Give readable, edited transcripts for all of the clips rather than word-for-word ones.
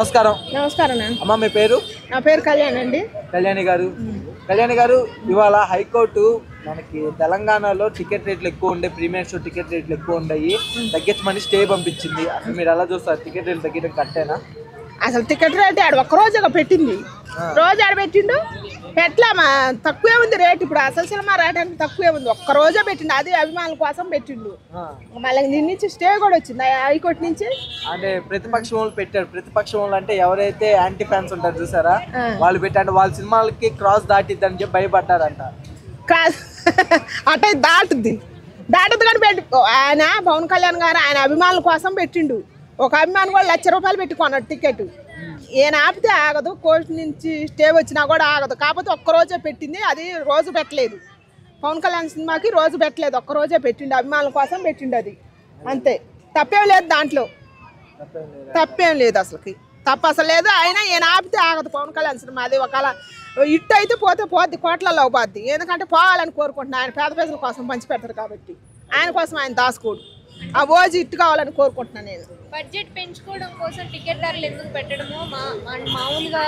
నమస్కారం. నమస్కారం అమ్మ, మీ పేరు? నా పేరు కళ్యాణ్ అండి. కళ్యాణి గారు, ఇవాళ హైకోర్టు మనకి తెలంగాణలో టికెట్ రేట్లు ఎక్కువ ఉండే, ప్రీమియర్ షో టికెట్ రేట్లు ఎక్కువ ఉన్నాయి, తగ్గించమని స్టే పంపించింది. అసలు మీరు ఎలా చూస్తారు? టికెట్ రేట్లు తగ్గడం కట్టేనా? అసలు టికెట్ రేట్ ఆడ ఒక్క రోజుగా పెట్టింది. రోజు ఆడ పెట్టిండు, పెట్లా తక్కువే ఉంది రేట్. ఇప్పుడు అసలు సినిమా రేట్ అంటే తక్కువే ఉంది. ఒక్క రోజే పెట్టిండు, అది అభిమానుల కోసం పెట్టిండు. మళ్ళీ దీని నుంచి స్టే కూడా వచ్చింది హైకోర్టు నుంచి. అంటే ప్రతిపక్షం వాళ్ళు పెట్టారు. ప్రతిపక్షం వాళ్ళు అంటే ఎవరైతే యాంటీ ఫ్యాన్స్ ఉంటారు చూసారా, వాళ్ళు పెట్టారు. వాళ్ళ సినిమాలకి క్రాస్ దాటిద్దని చెప్పి భయపడ్డారంట. అటే దాటుద్ది కానీ ఆయన పవన్ కళ్యాణ్ గారు ఆయన అభిమానుల కోసం పెట్టిండు. ఒక అభిమాని కూడా ₹1,00,000 పెట్టి కొన్నాడు టికెట్. ఈయన ఆపితే ఆగదు, కోర్టు నుంచి స్టే వచ్చినా కూడా ఆగదు. కాకపోతే ఒక్కరోజే పెట్టింది, అది రోజు పెట్టలేదు. పవన్ కళ్యాణ్ సినిమాకి రోజు పెట్టలేదు, ఒక్కరోజే పెట్టిండు, అభిమానుల కోసం పెట్టిండు. అది అంతే, తప్పేం లేదు దాంట్లో, తప్పేం లేదు, అసలుకి తప్పు అసలు లేదు. అయినా ఈయన ఆపితే ఆగదు పవన్ కళ్యాణ్ సినిమా. అది ఒకవేళ ఇట్టు అయితే పోద్ది, కోట్లలో పోద్ది. ఎందుకంటే పోవాలని కోరుకుంటున్నా, ఆయన పేద ప్రజల కోసం పంచి పెడతారు కాబట్టి. ఆయన కోసం ఆయన దాసుకోడు. ఆ ఓజీ ఇట్టు కావాలని కోరుకుంటున్నాను నేను. బడ్జెట్ పెంచుకోవడం కోసం టికెట్ ధరలు ఎందుకు పెట్టడమో మామూలుగా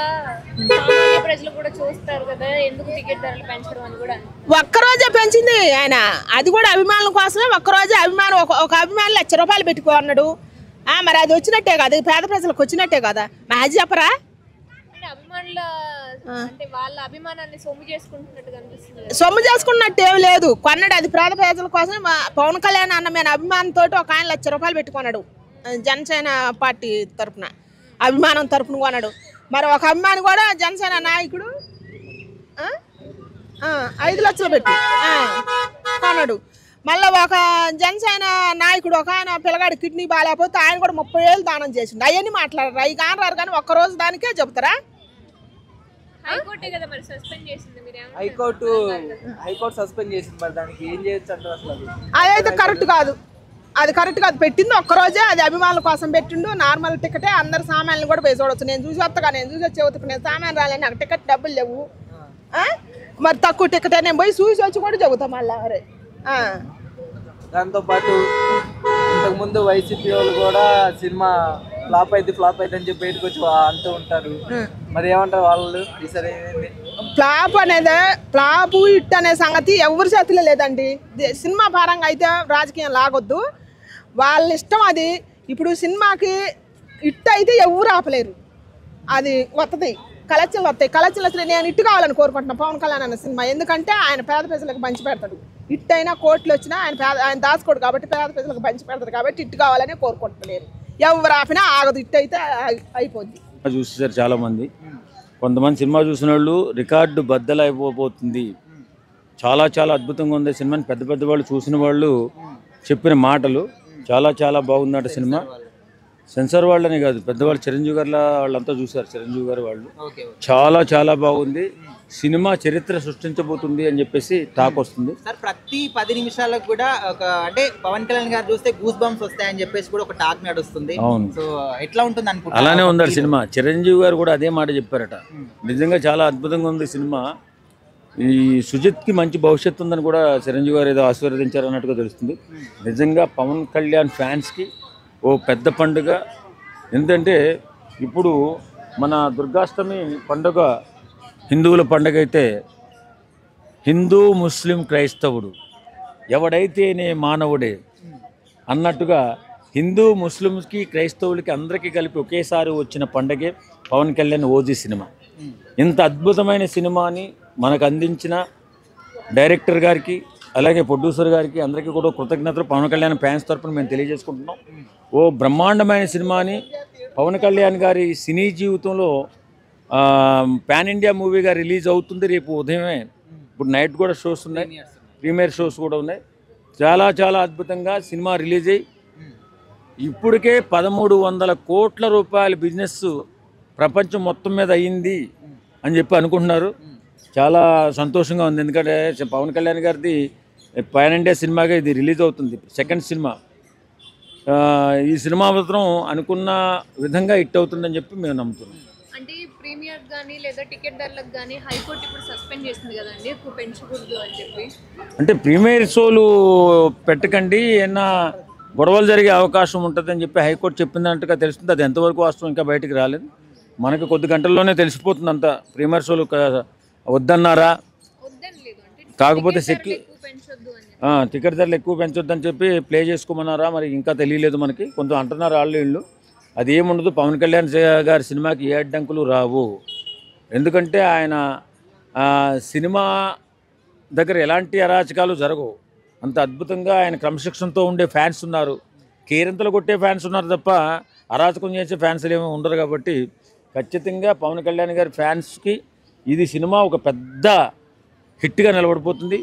సామాన్య ప్రజలు కూడా చూస్తారు కదా, ఎందుకు టికెట్ ధరలు పెంచడం అని కూడా. ఒక్కరోజే పెంచింది ఆయన, అది కూడా అభిమానుల కోసమే. ఒక్కరోజే ఒక అభిమానులు ₹1,00,000 పెట్టుకున్నాడు. మరి అది వచ్చినట్టే కదా, పేద ప్రజలకు వచ్చినట్టే కదా. అది చెప్పరా? అంటే అభిమానుల అంటే వాళ్ళ అభిమానాన్ని సొమ్ము చేసుకుంటున్నట్టుగా అనిపిస్తుంది. సొమ్ము చేసుకున్నట్టు ఏమి లేదు, కొన్నాడు. అది పేద ప్రజల కోసం. పవన్ కళ్యాణ్ అన్నమైన అభిమానంతో ఒక ఆయన ₹1,00,000 పెట్టుకున్నాడు. జనసేన పార్టీ తరఫున, అభిమానం తరఫున కొన్నాడు. మరి ఒక అభిమాని కూడా జనసేన నాయకుడు 5,00,000 పెట్టి కొన్నాడు. మళ్ళీ ఒక జనసేన నాయకుడు ఒక ఆయన పిల్లగాడి కిడ్నీ బాగాలేకపోతే ఆయన కూడా 30,000 దానం చేసిండు. అవన్నీ మాట్లాడరు, అవి కానరారు. కానీ ఒక్కరోజు దానికే చెబుతారా? హైకోర్టు సస్పెండ్ చేసింది. మరి దానికి ఏం చేయొచ్చు అంటారు? అసలు అదైతే కరెక్ట్ కాదు, అది కరెక్ట్ కాదు. పెట్టింది ఒక్కరోజే, అది అభిమానుల కోసం పెట్టిండు. నార్మల్ టికెటే, అందరు సామాన్లు కూడా పోయి చూడవచ్చు. నేను చూసి వస్తాగా, నేను చూసి వచ్చి నేను సామాన్ రాలేను, నాకు టికెట్ డబ్బులు లేవు. మరి తక్కువ టికెటే, నేను పోయి చూసి వచ్చి కూడా చెబుతాం మళ్ళీ. అరే దాంతోపాటు ఇంతకుముందు వైసీపీ వాళ్ళు కూడా సినిమా ఫ్లాప్ అయితే అని చెప్పి బయటకు వచ్చి అంటూ ఉంటారు. మరి ఏమంటారు వాళ్ళు? ఈసారి ఫ్లాప్ అనేది, ఫ్లాప్ హిట్ అనే సంగతి ఎవరి చేతిలో లేదండి. సినిమా పరంగా అయితే రాజకీయం లాగొద్దు, వాళ్ళ ఇష్టం అది. ఇప్పుడు సినిమాకి హిట్ అయితే ఎవరు ఆపలేరు, అది వస్తుంది. కలెక్షన్లు వస్తాయి, కలెక్షన్లు వస్తాయి. నేను హిట్ కావాలని కోరుకుంటున్నాను పవన్ కళ్యాణ్ అన్న సినిమా. ఎందుకంటే ఆయన పేద ప్రజలకు పంచి పెడతాడు. హిట్ అయినా కోర్టులు వచ్చినా ఆయన దాచుకోడు కాబట్టి, పేద ప్రజలకు పంచి పెడతాడు కాబట్టి హిట్ కావాలని కోరుకుంటున్నారు. ఎవరు ఆపినా ఆగదు, హిట్ అయితే అయిపోద్ది. చూసేసారు చాలా మంది. కొంతమంది సినిమా చూసిన వాళ్ళు రికార్డు బద్దలైపోతుంది, చాలా చాలా అద్భుతంగా ఉంది సినిమాని పెద్ద పెద్ద వాళ్ళు చూసిన వాళ్ళు చెప్పిన మాటలు. చాలా చాలా బాగుందట సినిమా. సెన్సార్ వాళ్ళని కాదు, పెద్దవాళ్ళు చిరంజీవి గారు వాళ్ళంతా చూసారు. చిరంజీవి గారు వాళ్ళు చాలా చాలా బాగుంది సినిమా, చరిత్ర సృష్టించబోతుంది అని చెప్పేసి టాక్ వస్తుంది. సార్, ప్రతి 10 నిమిషాలకు కూడా ఒక అంటే పవన్ కళ్యాణ్ గారు చూస్తే గూస్ బంప్స్ వస్తాయని చెప్పేసి కూడా ఒక టాక్ నడుస్తుంది. అవును, సో ఎట్లా ఉంటుంది అనుకుంటా? అలానే ఉందట సినిమా. చిరంజీవి గారు కూడా అదే మాట చెప్పారట. నిజంగా చాలా అద్భుతంగా ఉంది సినిమా. ఈ సుజిత్కి మంచి భవిష్యత్తు ఉందని కూడా చిరంజీవి గారు ఏదో ఆశీర్వదించారు అన్నట్టుగా తెలుస్తుంది. నిజంగా పవన్ కళ్యాణ్ ఫ్యాన్స్కి ఓ పెద్ద పండుగ. ఎందుకంటే ఇప్పుడు మన దుర్గాష్టమి పండుగ హిందువుల పండుగ అయితే, హిందూ ముస్లిం క్రైస్తవుడు ఎవడైతేనే మానవుడే అన్నట్టుగా హిందూ ముస్లింకి క్రైస్తవులకి అందరికీ కలిపి ఒకేసారి వచ్చిన పండుగే పవన్ కళ్యాణ్ ఓజీ సినిమా. ఇంత అద్భుతమైన సినిమాని మనకు అందించిన డైరెక్టర్ గారికి, అలాగే ప్రొడ్యూసర్ గారికి, అందరికీ కూడా కృతజ్ఞతలు పవన్ కళ్యాణ్ ఫ్యాన్స్ తరఫున మేము తెలియజేసుకుంటున్నాం. ఓ బ్రహ్మాండమైన సినిమాని పవన్ కళ్యాణ్ గారి సినీ జీవితంలో పాన్ ఇండియా మూవీగా రిలీజ్ అవుతుంది రేపు ఉదయమే. ఇప్పుడు నైట్ కూడా షోస్ ఉన్నాయి, ప్రీమియర్ షోస్ కూడా ఉన్నాయి. చాలా చాలా అద్భుతంగా సినిమా రిలీజ్ అయ్యి ఇప్పటికే 1,300 కోట్ల రూపాయల బిజినెస్ ప్రపంచం మొత్తం మీద అయ్యింది అని చెప్పి అనుకుంటున్నారు. చాలా సంతోషంగా ఉంది. ఎందుకంటే పవన్ కళ్యాణ్ గారిది పాన్ ఇండియా సినిమాగా ఇది రిలీజ్ అవుతుంది, సెకండ్ సినిమా. ఈ సినిమా మాత్రం అనుకున్న విధంగా హిట్ అవుతుందని చెప్పి మేము నమ్ముతున్నాం. అంటే ప్రీమియర్ కానీ లేదా టికెట్ ధరలకు కానీ హైకోర్టు ఇప్పుడు సస్పెండ్ చేసింది కదండి, ఎక్కువ పెంచకూడదు అని చెప్పి. అంటే ప్రీమియర్ షోలు పెట్టకండి, ఏమన్నా గొడవలు జరిగే అవకాశం ఉంటుందని చెప్పి హైకోర్టు చెప్పిందంటగా తెలుస్తుంది. అది ఎంతవరకు వాస్తవం ఇంకా బయటికి రాలేదు. మనకు కొద్ది గంటల్లోనే తెలిసిపోతుంది అంతా. ప్రీమియర్ షోలు వద్దన్నారా, కాకపోతే టికెట్ ధరలు ఎక్కువ పెంచొద్దని చెప్పి ప్లే చేసుకోమన్నారా, మరి ఇంకా తెలియలేదు మనకి. కొంత అంటున్నారు వాళ్ళు వీళ్ళు. అది ఏముండదు. పవన్ కళ్యాణ్ గారి సినిమాకి ఏ అడ్డంకులు రావు. ఎందుకంటే ఆయన సినిమా దగ్గర ఎలాంటి అరాచకాలు జరగవు. అంత అద్భుతంగా ఆయన క్రమశిక్షణతో ఉండే ఫ్యాన్స్ ఉన్నారు. కేరింతలు కొట్టే ఫ్యాన్స్ ఉన్నారు తప్ప అరాచకం చేసే ఫ్యాన్స్ ఏమీ ఉండరు. కాబట్టి ఖచ్చితంగా పవన్ కళ్యాణ్ గారి ఫ్యాన్స్కి ఇది సినిమా ఒక పెద్ద హిట్గా నిలబడిపోతుంది.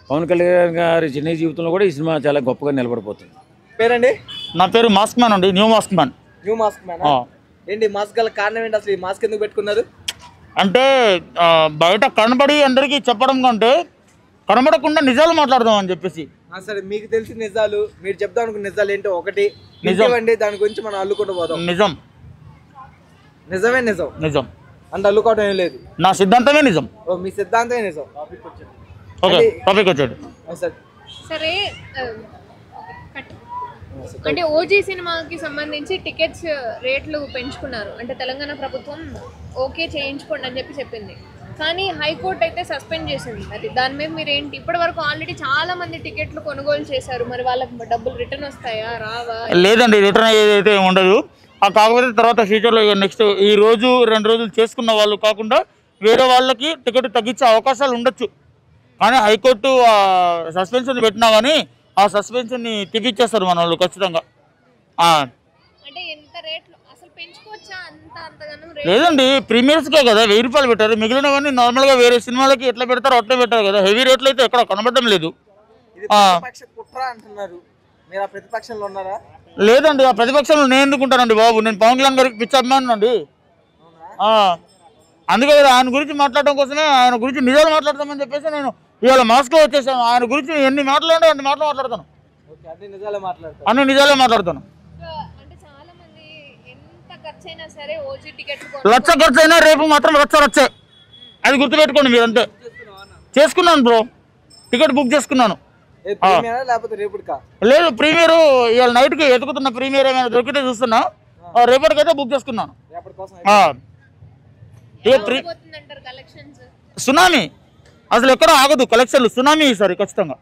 పవన్ కళ్యాణ్ గారి చిన్న జీవితంలో కూడా ఈ సినిమా చాలా గొప్పగా నిలబడిపోతుంది. పేరండి? నా పేరు మాస్క్ మ్యాన్ అండి. New mask man. New mask man. ఏంటి మాస్క్ గల కారణం ఏంటి? అసలు ఈ మాస్క్ ఎందుకు పెట్టుకున్నారు? అంటే బయట కనబడి అందరికీ చెప్పడం కంటే కనబడకుండా నిజాలు మాట్లాడదాం అని చెప్పేసి. సరే, మీకు తెలిసిన నిజాలు మీరు చెప్దాం అనుకున్న నిజాలు ఏంటో ఒకటి నిజమండి, దాని గురించి మనం అల్లుకుంటూ పోదాం. నిజం, నిజమే నిజం, నిజం అంటే అల్లుకోవడం ఏం లేదు. నా సిద్ధాంతమే నిజం. ఓ, మీ సిద్ధాంతమే నిజం. ఓకే, టాపిక్ వచ్చాడు. సరే, అంటే ఓజీ సినిమాకి సంబంధించి టికెట్స్ రేట్లు పెంచుకున్నారు. అంటే తెలంగాణ ప్రభుత్వం ఓకే చేయించుకోండి అని చెప్పి చెప్పింది. కానీ హైకోర్టు అయితే సస్పెండ్ చేసింది. మరి దాని మీద మీరు ఏంటి? ఇప్పటి వరకు ఆల్రెడీ చాలా మంది టికెట్లు కొనుగోలు చేశారు. మరి వాళ్ళకి డబ్బులు రిటర్న్ వస్తాయా, రావా? లేదండి, రిటర్న్ అయితే ఉండదు. కాకపోతే తర్వాత ఫ్యూచర్లో నెక్స్ట్ ఈ రోజు 2 రోజులు చేసుకున్న వాళ్ళు కాకుండా వేరే వాళ్ళకి టికెట్ తగ్గించే అవకాశాలు ఉండొచ్చు. కానీ హైకోర్టు సస్పెన్షన్ పెట్టినా కానీ ఆ సస్పెన్షన్ని తెప్పించేస్తారు మన వాళ్ళు ఖచ్చితంగా. అంటే ఎంత రేట్లు అసలు పెంచుకోవచ్చా? లేదండి, ప్రీమియర్స్కే కదా 1000 రూపాయలు పెట్టారు. మిగిలినవన్నీ నార్మల్గా వేరే సినిమాలకి ఎట్లా పెడతారో అట్లా పెట్టారు కదా. హెవీ రేట్లు అయితే ఎక్కడ కనబడడం లేదు. లేదండి, ఆ ప్రతిపక్షంలో నేను ఎందుకుంటానండి బాబు. నేను పవన్ కళ్యాణ్ గారికి పిచ్చి అభిమానం అండి. అందుకే ఆయన గురించి మాట్లాడడం కోసమే, ఆయన గురించి నిజాలు మాట్లాడతామని చెప్పేసి నేను ఇవాళ మాస్క్లో వచ్చేసాను. ఆయన గురించి ఎన్ని మాట్లాడే అన్ని మాటలు మాట్లాడతాను. అన్ని నిజాలే మాట్లాడతాను. లక్ష ఖర్చు అయినా రేపు మాత్రం వచ్చే అది గుర్తుపెట్టుకోండి మీరు. అంతే చేసుకున్నాను బ్రో, టికెట్ బుక్ చేసుకున్నాను. లేదు, ప్రీమియర్ ఇవాళ నైట్కి ఎదుగుతున్న ప్రీమియర్ ఏమైనా దొరికితే చూస్తున్నా. రేపటికైతే బుక్ చేసుకున్నాను. సునామీ అసలు ఎక్కడ ఆగదు కలెక్షన్లు. సునామీ ఈసారి ఖచ్చితంగా.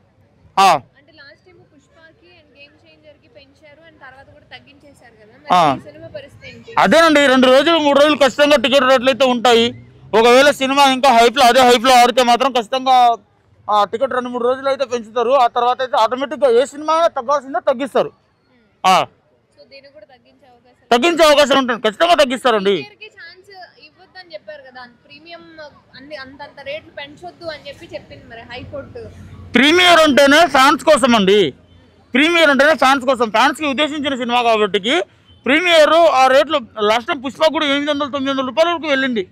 అదేనండి, 2 రోజులు 3 రోజులు ఖచ్చితంగా టికెట్ రేట్లు అయితే ఉంటాయి. ఒకవేళ సినిమా ఇంకా అదే హైప్లో ఆడితే మాత్రం ఖచ్చితంగా టికెట్ 2-3 రోజులు అయితే పెంచుతారు. ఆ తర్వాత అయితే ఆటోమేటిక్గా ఏ సినిమా తగ్గాల్సిందో తగ్గిస్తారు. తగ్గించే అవకాశం ఉంటుంది, ఖచ్చితంగా తగ్గిస్తారండి. ప్రీమియర్ అంటేనే ఫ్యాన్స్ కోసం అండి. ప్రీమియర్ అంటేనే ఫ్యాన్స్ కోసం, ఫ్యాన్స్కి ఉద్దేశించిన సినిమా కాబట్టి ప్రీమియర్ ఆ రేట్లు లాస్ట్ టైం పుష్ప కూడా 800-900 రూపాయల వరకు వెళ్ళింది.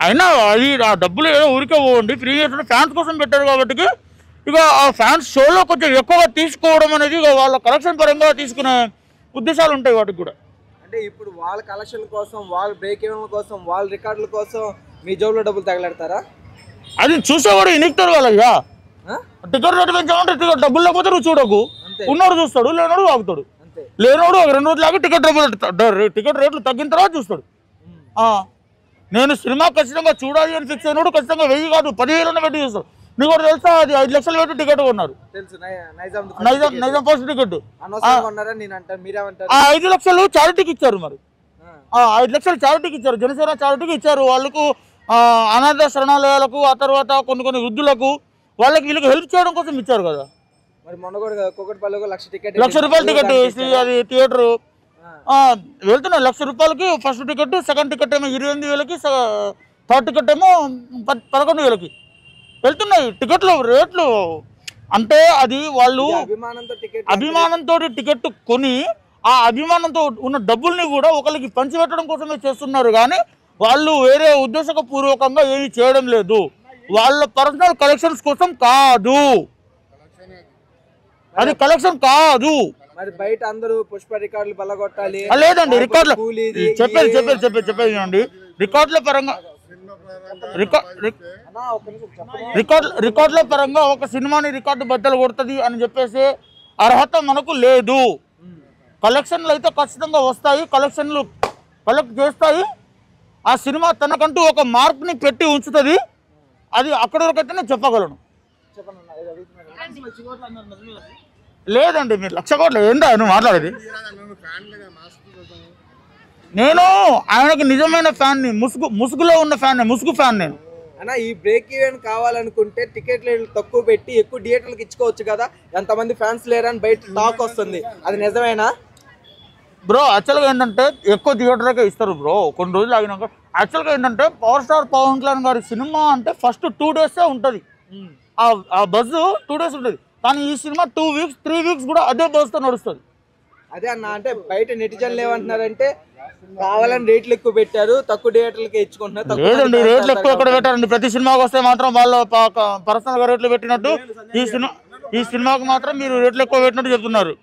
అయినా అది ఆ డబ్బులు ఏదో ఊరికే పోవండి. ప్రీమియర్ ఫ్యాన్స్ కోసం పెట్టారు కాబట్టి ఇక ఆ ఫ్యాన్స్ షోలో కొంచెం ఎక్కువగా తీసుకోవడం అనేది ఇక వాళ్ళ కలెక్షన్ పరంగా తీసుకునే ఉద్దేశాలు ఉంటాయి వాటికి కూడా. అంటే ఇప్పుడు వాళ్ళ కలెక్షన్ కోసం, వాళ్ళ బ్రేక్ ఈవెన్ కోసం, వాళ్ళ రికార్డుల కోసం మీ జోబులో డబ్బులు తగలెడతారా? అది చూసేవాడు ఇనిక్తాడు వాళ్ళయ్యా. టికెట్ రేటు పెంచామంటే టికెట్ డబ్బులు లేకపోతే నువ్వు చూడకు. ఉన్నోడు చూస్తాడు, లేనోడు ఆగుతాడు. లేనోడు ఒక 2 రోజులు ఆగి టికెట్ రేట్లు తగ్గిన తర్వాత చూస్తాడు. నేను సినిమా ఖచ్చితంగా చూడాలి అని ఫిక్స్ అయినోడు ఖచ్చితంగా 1000 కాదు 10,000 పెట్టి చూస్తాడు. నీకు కూడా తెలుసా, అది 5 లక్షలు పెట్టి టికెట్ కొన్నారు. నైజాం ఫస్ట్ టికెట్ 5 లక్షలు చారిటీకి ఇచ్చారు. మరి 5 లక్షలు చారిటీకి ఇచ్చారు, జనసేన చారిటీకి ఇచ్చారు. వాళ్ళకు అనాథ శరణాలయాలకు, ఆ తర్వాత కొన్ని వృద్ధులకు, వాళ్ళకి వీళ్ళకి హెల్ప్ చేయడం కోసం ఇచ్చారు కదా. లక్ష రూపాయల టికెట్ అది థియేటర్ వెళ్తున్నాయి. 1,00,000 రూపాయలకి ఫస్ట్ టికెట్, సెకండ్ టికెట్ ఏమో 28,000కి, థర్డ్ టికెట్ ఏమో 11,000కి వెళ్తున్నాయి టికెట్లు రేట్లు. అంటే అది వాళ్ళు అభిమానంతో టికెట్ కొని ఆ అభిమానంతో ఉన్న డబ్బుల్ని కూడా ఒకరికి పంచిపెట్టడం కోసమే చేస్తున్నారు. కానీ వాళ్ళు వేరే ఉద్దేశపూర్వకంగా ఏమీ చేయడం లేదు. వాళ్ళ పర్సనల్ కలెక్షన్స్ కోసం కాదు, అది కలెక్షన్ కాదు. మరి బయట అందరూ పుష్ప రికార్డులు బలగొట్టాలి. లేదండి, రికార్డులు చెప్పేది అండి. రికార్డుల పరంగా రికార్డుల పరంగా ఒక సినిమాని రికార్డు బద్దలు కొడుతుంది అని చెప్పేసి అర్హత మనకు లేదు. కలెక్షన్లు అయితే ఖచ్చితంగా వస్తాయి, కలెక్షన్లు కలెక్ట్ చేస్తాయి. ఆ సినిమా తనకంటూ ఒక మార్క్ని పెట్టి ఉంచుతుంది. అది అక్కడి వరకు అయితే నేను చెప్పగలను. లేదండి, మీరు 1,00,000 కోట్లు ఏందా నువ్వు మాట్లాడేది? నేను ఆయనకు నిజమైన ఫ్యాన్ని, ముసుగులో ఉన్న ఫ్యాన్, ముసుగు ఫ్యాన్ నేను. అన్న ఈ బ్రేక్ ఈవెన్ కావాలనుకుంటే టికెట్ రేట్లు తక్కువ పెట్టి ఎక్కువ థియేటర్లకు ఇచ్చుకోవచ్చు కదా, ఎంతమంది ఫ్యాన్స్ లేరని బయట టాక్ వస్తుంది, అది నిజమేనా? బ్రో యాక్చువల్గా ఏంటంటే ఎక్కువ థియేటర్కే ఇస్తారు బ్రో, కొన్ని రోజులు ఆగినాక. యాక్చువల్గా ఏంటంటే పవర్ స్టార్ పవన్ కళ్యాణ్ గారి సినిమా అంటే ఫస్ట్ 2 డేసే ఉంటుంది, ఆ బజ్ 2 డేస్ ఉంటుంది. కానీ ఈ సినిమా 2 వీక్స్ 3 వీక్స్ కూడా అదే బజ్తో నడుస్తుంది. అదే అన్న, అంటే బయట నెటిజన్లు ఏమంటున్నారంటే కావాలని రేట్లు ఎక్కువ పెట్టారు, తక్కువ థియేటర్లకే ఇచ్చుకుంటున్నారు. లేదండి, రేట్లు ఎక్కువ ఎక్కడ పెట్టారండి? ప్రతి సినిమాకి వస్తే మాత్రం వాళ్ళు పర్సనల్గా రేట్లు పెట్టినట్టు ఈ సినిమాకి మాత్రం మీరు రేట్లు ఎక్కువ పెట్టినట్టు చెప్తున్నారు.